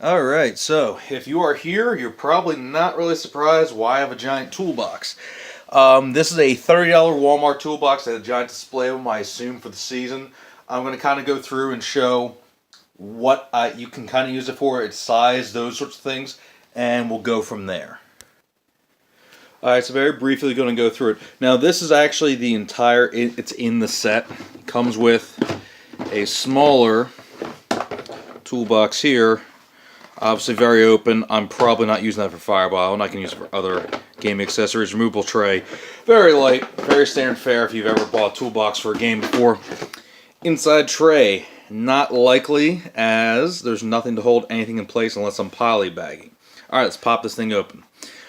Alright, so if you are here, you're probably not really surprised why I have a giant toolbox. This is a $30 Walmart toolbox that had a giant display of them, I assume, for the season. I'm going to kind of go through and show what you can kind of use it for, its size, those sorts of things, and we'll go from there. Alright, so very briefly going to go through it. Now this is actually the entire, it's in the set. It comes with a smaller toolbox here. Obviously very open. I'm probably not using that for fireball, and I can use it for other game accessories. Removable tray. Very light, very standard fare if you've ever bought a toolbox for a game before. Inside tray. Not likely, as there's nothing to hold anything in place unless I'm polybagging. Alright, let's pop this thing open.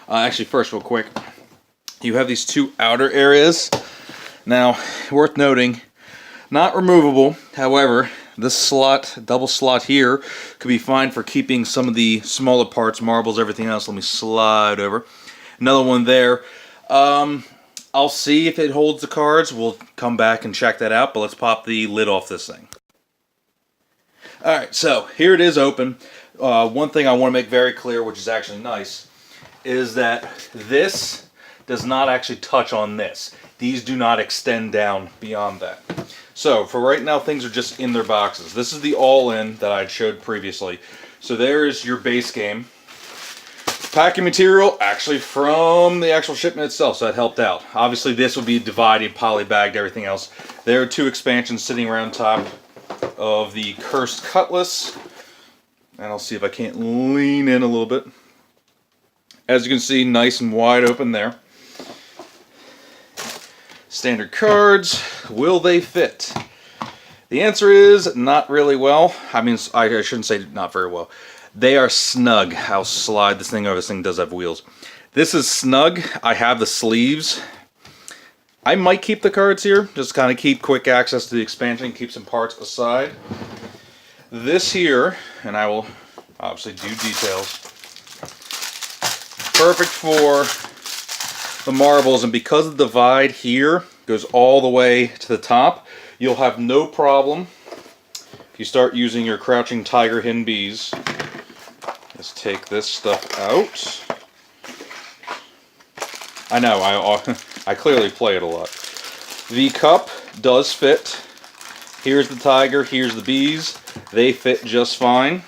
Actually, first, real quick, you have these two outer areas. Now, worth noting, not removable, however, this slot, double slot here, could be fine for keeping some of the smaller parts, marbles, everything else. Let me slide over. Another one there. I'll see if it holds the cards. We'll come back and check that out, but let's pop the lid off this thing. Alright, so here it is open. One thing I want to make very clear, which is actually nice, is that this does not actually touch on this. These do not extend down beyond that. So, for right now, things are just in their boxes. This is the all-in that I had showed previously. So there's your base game. Packing material, actually from the actual shipment itself, so that helped out. Obviously, this will be divided, polybagged, everything else. There are two expansions sitting around top of the Cursed Cutlass. And I'll see if I can't lean in a little bit. As you can see, nice and wide open there. Standard cards, will they fit? The answer is not really well. I mean, I shouldn't say not very well. They are snug. I'll slide this thing over. This thing does have wheels. This is snug. I have the sleeves. I might keep the cards here, just kind of keep quick access to the expansion, keep some parts aside. This here, and I will obviously do details, perfect for the marbles, and because the divide here goes all the way to the top, you'll have no problem if you start using your crouching tiger hidden bees. Let's take this stuff out. I know, I clearly play it a lot. The cup does fit. Here's the tiger, here's the bees. They fit just fine.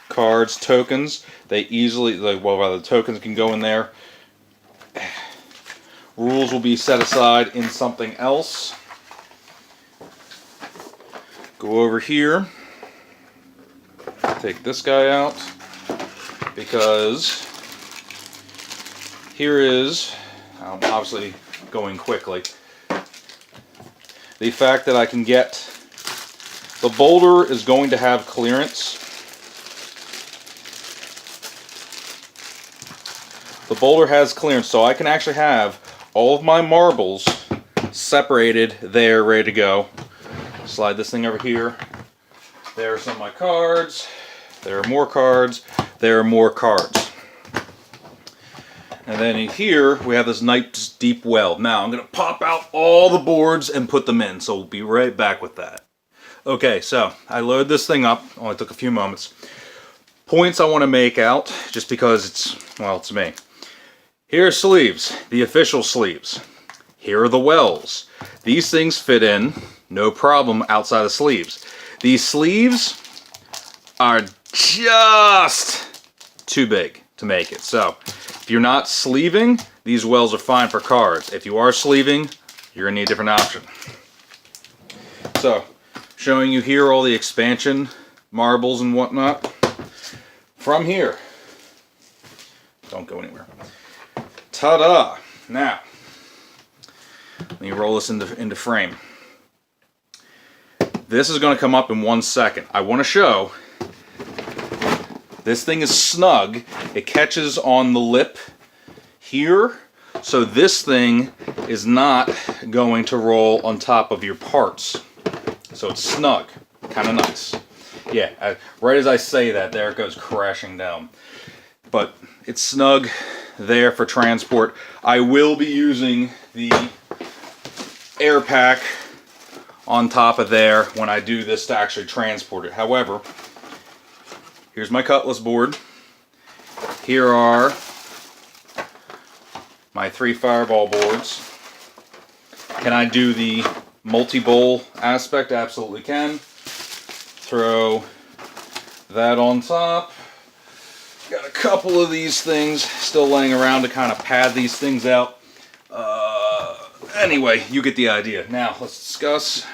Cards, tokens, they easily, well, the tokens can go in there. Rules will be set aside in something else. Go over here. Take this guy out. Because here is, I'm obviously going quickly, the fact that I can get, the boulder is going to have clearance. The boulder has clearance, so I can actually have all of my marbles separated there, ready to go. Slide this thing over here. There are some of my cards. There are more cards. There are more cards. And then in here, we have this nice deep well. Now, I'm going to pop out all the boards and put them in, so we'll be right back with that. Okay, so I loaded this thing up. Only took a few moments. Points I want to make out, just because it's, well, it's me. Here are sleeves, the official sleeves. Here are the wells. These things fit in, no problem, outside the sleeves. These sleeves are just too big to make it. So, if you're not sleeving, these wells are fine for cards. If you are sleeving, you're going to need a different option. So, showing you here all the expansion marbles and whatnot. From here, don't go anywhere. Ta-da! Now, let me roll this into frame. This is going to come up in 1 second. I want to show this thing is snug. It catches on the lip here, so this thing is not going to roll on top of your parts. So it's snug. Kind of nice. Yeah, right as I say that, there it goes crashing down. But it's snug there for transport. I will be using the air pack on top of there when I do this to actually transport it. However, Here's my cutlass board. Here are my 3 fireball boards. Can I do the multi-bowl aspect? Absolutely can. Throw that on top. Got a couple of these things still laying around to kind of pad these things out. Anyway, you get the idea. Now, let's discuss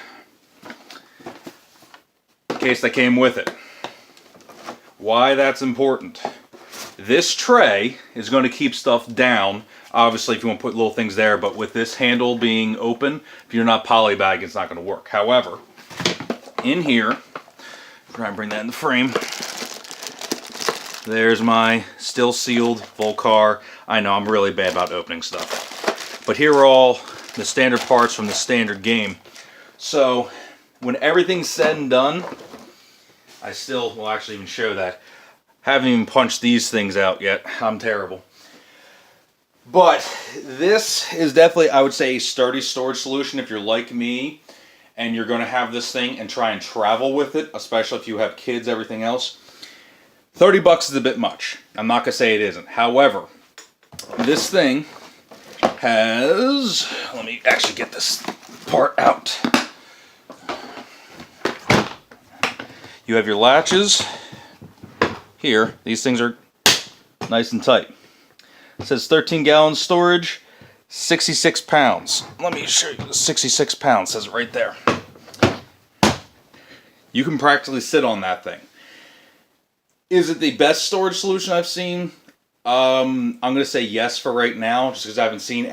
the case that came with it. Why that's important. This tray is going to keep stuff down. Obviously, if you want to put little things there, but with this handle being open, if you're not polybagging, it's not going to work. However, in here, try and bring that in the frame. There's my still sealed Volcar. I know I'm really bad about opening stuff. But here are all the standard parts from the standard game. So when everything's said and done, I still will actually even show that. Haven't even punched these things out yet. I'm terrible. But this is definitely, I would say, a sturdy storage solution if you're like me and you're going to have this thing and try and travel with it, especially if you have kids, everything else. $30 is a bit much. I'm not going to say it isn't. However, this thing has, let me actually get this part out. You have your latches here. These things are nice and tight. It says 13 gallon storage, 66 pounds. Let me show you, 66 pounds says it right there. You can practically sit on that thing. Is it the best storage solution I've seen? I'm going to say yes for right now, just because I haven't seen any